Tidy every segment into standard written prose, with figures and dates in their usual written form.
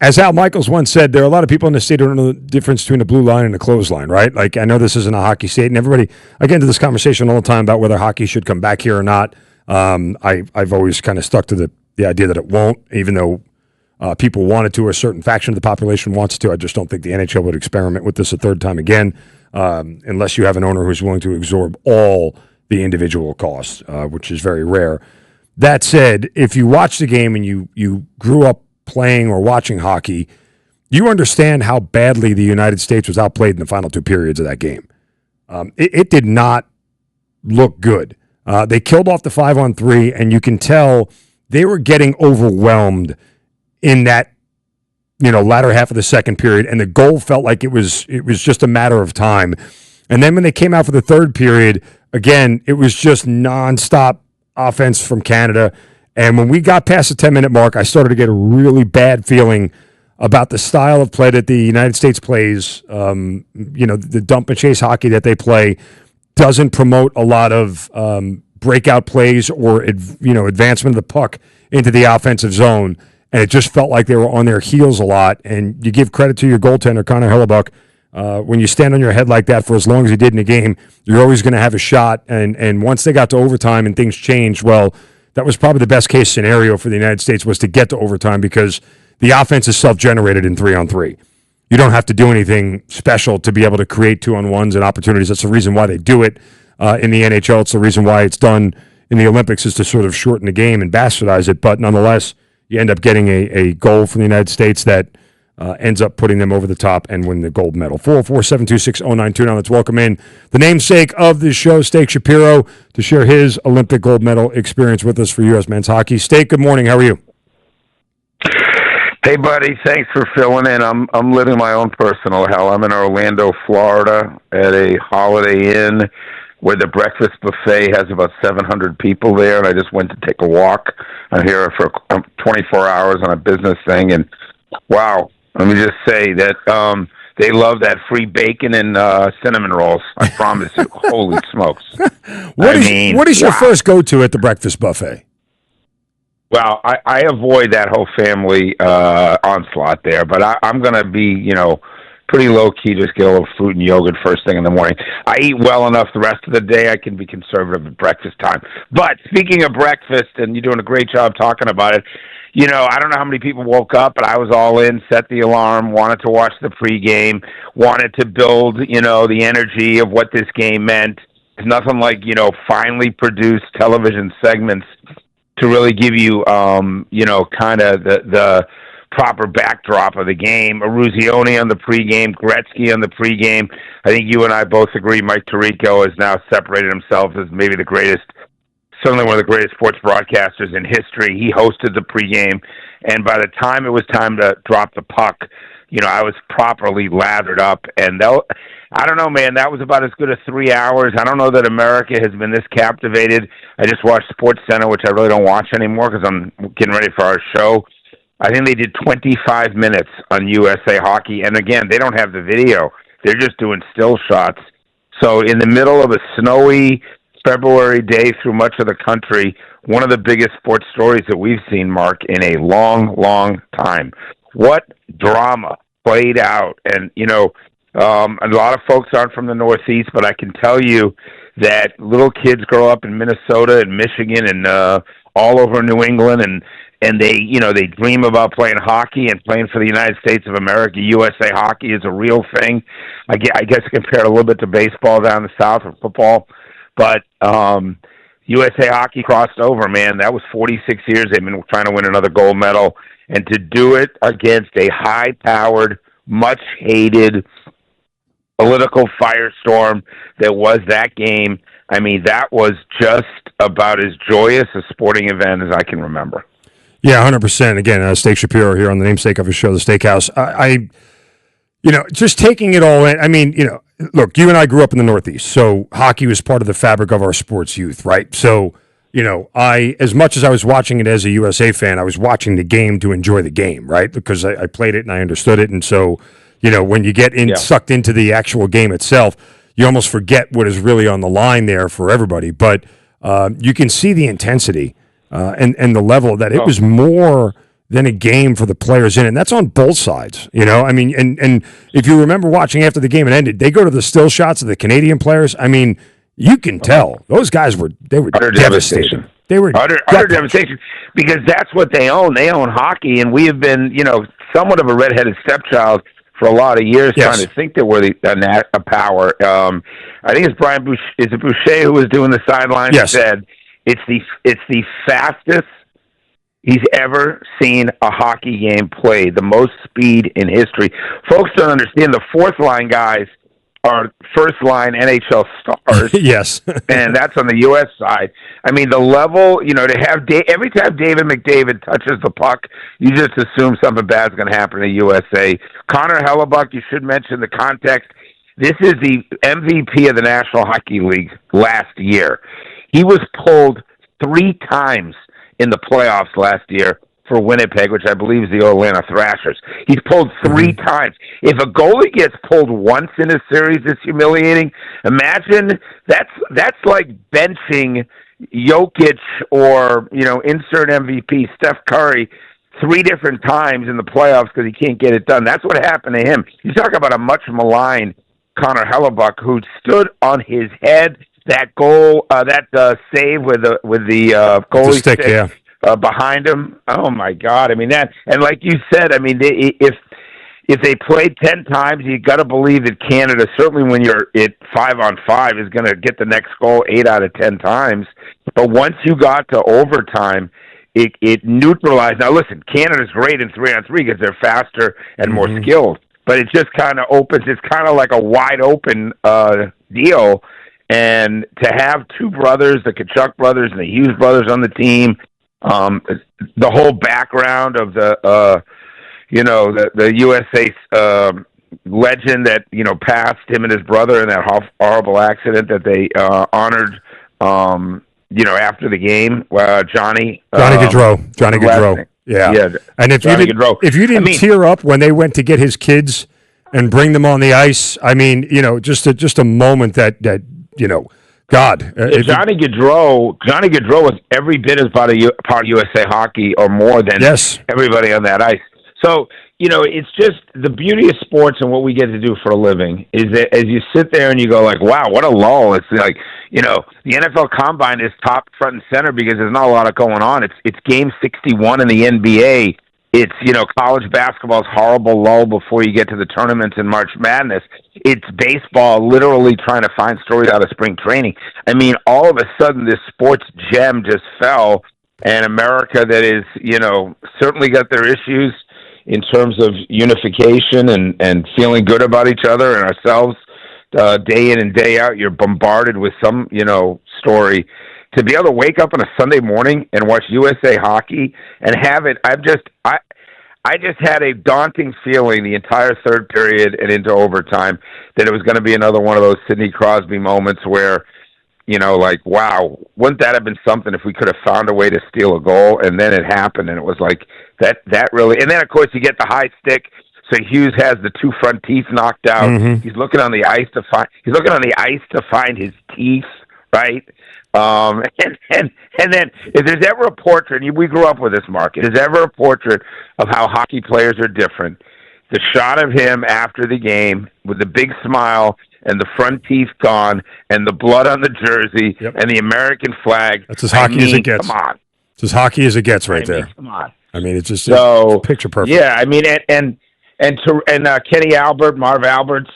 as Al Michaels once said, there are a lot of people in the state who don't know the difference between a blue line and a clothesline, right? Like, I know this isn't a hockey state, and everybody, I get into this conversation all the time about whether hockey should come back here or not. I've always kind of stuck to the idea that it won't, even though people want it to, or a certain faction of the population wants it to. I just don't think the NHL would experiment with this a third time again, unless you have an owner who's willing to absorb all the individual costs, which is very rare. That said, if you watch the game and you grew up playing or watching hockey, you understand how badly the United States was outplayed in the final two periods of that game. It did not look good. They killed off the 5-on-3, and you can tell they were getting overwhelmed in that latter half of the second period, and the goal felt like it was just a matter of time. And then when they came out for the third period, again, it was just nonstop offense from Canada. And when we got past the 10-minute mark, I started to get a really bad feeling about the style of play that the United States plays. The dump and chase hockey that they play doesn't promote a lot of breakout plays or advancement of the puck into the offensive zone. And it just felt like they were on their heels a lot. And you give credit to your goaltender, Connor Hellebuck. When you stand on your head like that for as long as he did in the game, you're always going to have a shot. And once they got to overtime and things changed, well, that was probably the best case scenario for the United States, was to get to overtime, because the offense is self-generated in 3-on-3. You don't have to do anything special to be able to create 2-on-1s and opportunities. That's the reason why they do it in the NHL. It's the reason why it's done in the Olympics, is to sort of shorten the game and bastardize it. But nonetheless, you end up getting a goal from the United States that ends up putting them over the top and win the gold medal. 404-726-0929. Let's welcome in the namesake of this show, Steak Shapiro, to share his Olympic gold medal experience with us for U.S. men's hockey. Steak, good morning. How are you? Hey, buddy. Thanks for filling in. I'm living my own personal hell. I'm in Orlando, Florida, at a Holiday Inn where the breakfast buffet has about 700 people there, and I just went to take a walk. I'm here for 24 hours on a business thing, and wow, let me just say that they love that free bacon and cinnamon rolls. I promise you. Holy smokes. What is your first go-to at the breakfast buffet? Well, I avoid that whole family onslaught there, but I'm going to be, pretty low-key, just get a little fruit and yogurt first thing in the morning. I eat well enough the rest of the day. I can be conservative at breakfast time. But speaking of breakfast, and you're doing a great job talking about it, I don't know how many people woke up, but I was all in, set the alarm, wanted to watch the pregame, wanted to build, the energy of what this game meant. There's nothing like, finely produced television segments to really give you, kind of the proper backdrop of the game. Eruzione on the pregame, Gretzky on the pregame. I think you and I both agree Mike Tirico has now separated himself as maybe the greatest, certainly one of the greatest sports broadcasters in history. He hosted the pregame, and by the time it was time to drop the puck, I was properly lathered up. And I don't know, man, that was about as good as 3 hours. I don't know that America has been this captivated. I just watched SportsCenter, which I really don't watch anymore because I'm getting ready for our show. I think they did 25 minutes on USA Hockey. And again, they don't have the video. They're just doing still shots. So in the middle of a snowy February day through much of the country, one of the biggest sports stories that we've seen, Mark, in a long, long time. What drama played out. And, a lot of folks aren't from the Northeast, but I can tell you that little kids grow up in Minnesota and Michigan and all over New England, and they dream about playing hockey and playing for the United States of America. USA Hockey is a real thing. I guess compared a little bit to baseball down the South or football, but USA Hockey crossed over, man. That was 46 years they've been trying to win another gold medal, and to do it against a high-powered, much-hated political firestorm that was that game, I mean, that was just about as joyous a sporting event as I can remember. Yeah, 100%. Again, Steak Shapiro here on the namesake of his show, The Steakhouse. I just taking it all in. I mean, look, you and I grew up in the Northeast, so hockey was part of the fabric of our sports youth, right? So, as much as I was watching it as a USA fan, I was watching the game to enjoy the game, right? Because I played it and I understood it. And so, when you get sucked into the actual game itself, you almost forget what is really on the line there for everybody. But you can see the intensity and the level that it was more than a game for the players in it. And that's on both sides, you know? I mean, and if you remember watching after the game had ended, they go to the still shots of the Canadian players. I mean, you can tell those guys were utter devastated. devastation. They were utter devastation because that's what they own. They own hockey, and we have been, somewhat of a redheaded stepchild for a lot of years, trying to think that we're a power. I think it's Brian Boucher who was doing the sideline. Yes. Said it's the fastest he's ever seen a hockey game played, the most speed in history. Folks don't understand the fourth line guys are first-line NHL stars. Yes. And that's on the U.S. side. I mean, the level, to have every time David McDavid touches the puck, you just assume something bad's going to happen to the USA. Connor Hellebuck, you should mention the context. This is the MVP of the National Hockey League last year. He was pulled 3 times in the playoffs last year for Winnipeg, which I believe is the Atlanta Thrashers. He's pulled 3 times. If a goalie gets pulled once in a series, it's humiliating. Imagine that's like benching Jokic or, insert MVP Steph Curry 3 different times in the playoffs because he can't get it done. That's what happened to him. You talk about a much maligned Connor Hellebuck who stood on his head. That goal, save with the goalie stick. Yeah. Behind him. Oh my God! I mean that, and like you said, I mean if they played 10 times, you got to believe that Canada, certainly when you're at 5-on-5, is going to get the next goal 8 out of 10 times. But once you got to overtime, it neutralized. Now listen, Canada's great in 3-on-3 because they're faster and more skilled. But it just kind of opens. It's kind of like a wide open deal. And to have 2 brothers, the Kachuk brothers and the Hughes brothers on the team. The whole background of the USA legend that passed, him and his brother in that horrible accident that they honored after the game, Johnny Gaudreau. Yeah. And if you didn't tear up when they went to get his kids and bring them on the ice, I mean, just a moment that God, Johnny Gaudreau was every bit as part of USA Hockey or more than everybody on that ice. So, it's just the beauty of sports and what we get to do for a living is that as you sit there and you go like, wow, what a lull. It's like, the NFL Combine is top front and center because there's not a lot of going on. It's game 61 in the NBA. It's, college basketball's horrible lull before you get to the tournaments in March Madness. It's baseball literally trying to find stories out of spring training. I mean, all of a sudden this sports gem just fell, and America that is, certainly got their issues in terms of unification and feeling good about each other and ourselves day in and day out. You're bombarded with some, story. To be able to wake up on a Sunday morning and watch USA Hockey and have it, I just had a daunting feeling the entire third period and into overtime that it was going to be another one of those Sidney Crosby moments where, like, wow, wouldn't that have been something if we could have found a way to steal a goal? And then it happened, and it was like that really. And then of course you get the high stick. So Hughes has the 2 front teeth knocked out. He's looking on the ice to find his teeth, right? And then if there's ever a portrait, and we grew up with this, Mark, if there's ever a portrait of how hockey players are different, the shot of him after the game with the big smile and the front teeth gone and the blood on the jersey and the American flag. That's as hockey as it gets. Come on. It's as hockey as it gets right there. Come on. I mean, it's just it's picture perfect. Yeah, I mean, and Kenny Albert, Marv Albert's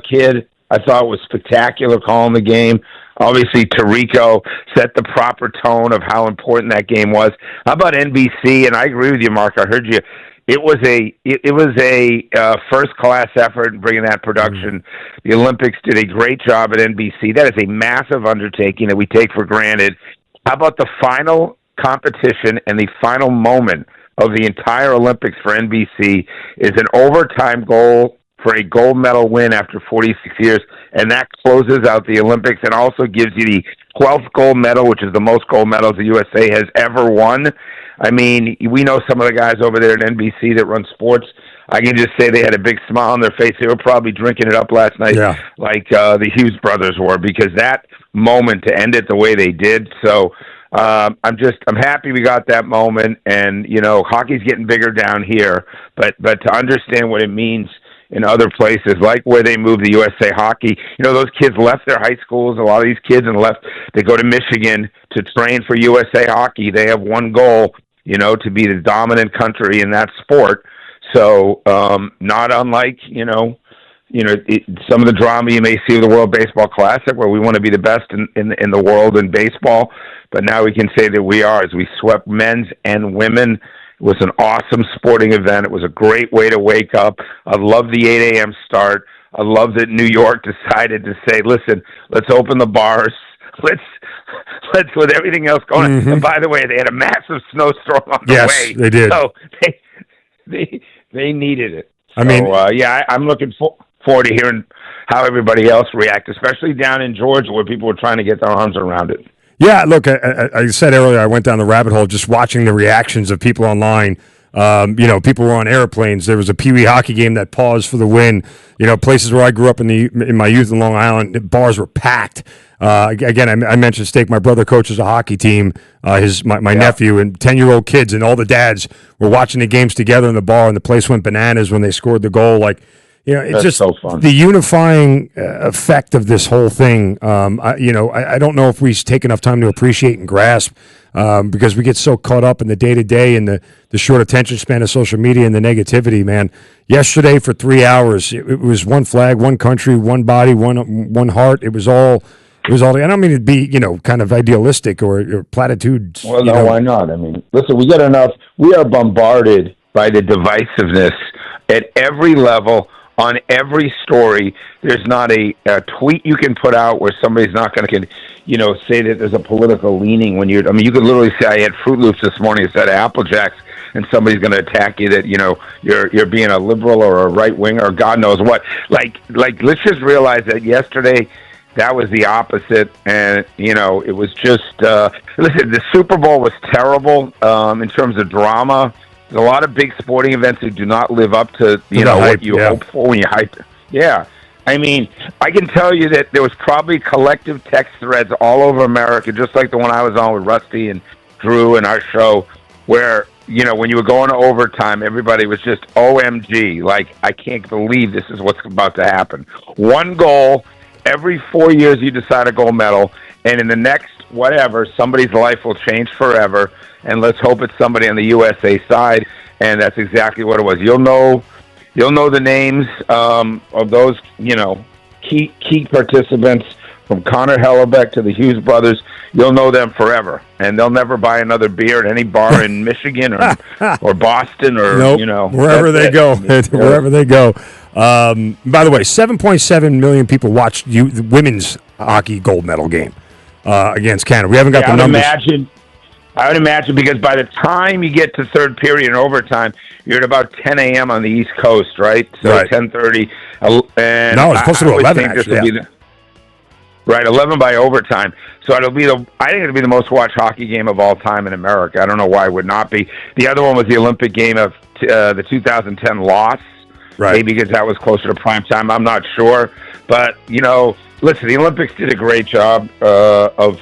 kid, I thought was spectacular calling the game. Obviously, Tirico set the proper tone of how important that game was. How about NBC? And I agree with you, Mark. I heard you. It was a first class effort in bringing that production. The Olympics did a great job at NBC. That is a massive undertaking that we take for granted. How about the final competition and the final moment of the entire Olympics for NBC is an overtime goal for a gold medal win after 46 years, and that closes out the Olympics and also gives you the 12th gold medal, which is the most gold medals the USA has ever won. I mean, we know some of the guys over there at NBC that run sports. I can just say they had a big smile on their face. They were probably drinking it up last night like the Hughes brothers were, because that moment to end it the way they did. So I'm happy we got that moment, and hockey's getting bigger down here, but to understand what it means in other places, like where they moved the USA Hockey. Those kids left their high schools, a lot of these kids, and they go to Michigan to train for USA Hockey. They have one goal, to be the dominant country in that sport. So, not unlike, some of the drama you may see with the World Baseball Classic, where we want to be the best in the world in baseball. But now we can say that we are, as we swept men's and women. It was an awesome sporting event. It was a great way to wake up. I love the 8 a.m. start. I love that New York decided to say, listen, let's open the bars. Let's with everything else going on. And by the way, they had a massive snowstorm on the way. Yes, they did. So they needed it. I'm looking forward to hearing how everybody else reacts, especially down in Georgia where people were trying to get their arms around it. Yeah, look, I said earlier, I went down the rabbit hole just watching the reactions of people online. People were on airplanes. There was a Pee Wee hockey game that paused for the win. Places where I grew up in my youth in Long Island, bars were packed. Again, I mentioned Steak. My brother coaches a hockey team. My nephew and 10-year-old kids and all the dads were watching the games together in the bar, and the place went bananas when they scored the goal. It's That's just so fun. The unifying effect of this whole thing. I don't know if we take enough time to appreciate and grasp because we get so caught up in the day-to-day and the short attention span of social media and the negativity, man. Yesterday for 3 hours, it was one flag, one country, one body, one heart. It was all. I don't mean to be, kind of idealistic or platitudes. Well, no, why not? I mean, listen, we get enough. We are bombarded by the divisiveness at every level. On every story, there's not a tweet you can put out where somebody's not going to, say that there's a political leaning when you could literally say, I had Fruit Loops this morning instead of Apple Jacks, and somebody's going to attack you that, you're being a liberal or a right winger or God knows what. Like, let's just realize that yesterday, that was the opposite, and, it was just, listen, the Super Bowl was terrible in terms of drama. There's a lot of big sporting events that do not live up to what you hope for when you hype. Yeah. I mean, I can tell you that there was probably collective text threads all over America, just like the one I was on with Rusty and Drew and our show, where, when you were going to overtime, everybody was just OMG. Like, I can't believe this is what's about to happen. One goal, every 4 years you decide a gold medal, and in the next whatever, somebody's life will change forever. And let's hope it's somebody on the USA side, and that's exactly what it was. You'll know the names of those, key participants from Connor Hellebuck to the Hughes brothers. You'll know them forever, and they'll never buy another beer at any bar in Michigan or Boston or wherever they go. Wherever they go. By the way, 7.7 million people watched the women's hockey gold medal game against Canada. We haven't got the numbers. I would imagine because by the time you get to third period and overtime, you're at about 10 a.m. on the East Coast, right? So right. 10:30. And no, it's supposed to be 11, actually. Right, 11 by overtime. So I think it'll be the most watched hockey game of all time in America. I don't know why it would not be. The other one was the Olympic game of the 2010 loss. Right. Maybe because that was closer to prime time. I'm not sure. But, listen, the Olympics did a great job of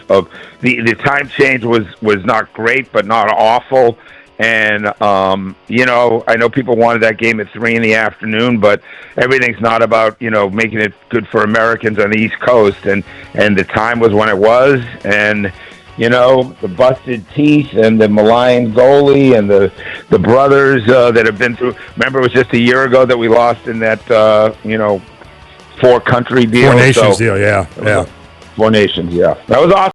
the time change was not great, but not awful. And, I know people wanted that game at 3 p.m, but everything's not about, making it good for Americans on the East Coast. And the time was when it was. And, the busted teeth and the maligned goalie and the brothers that have been through. Remember, it was just a year ago that we lost in that, 4-country deal. 4 nations deal, yeah. 4 nations, yeah. That was awesome.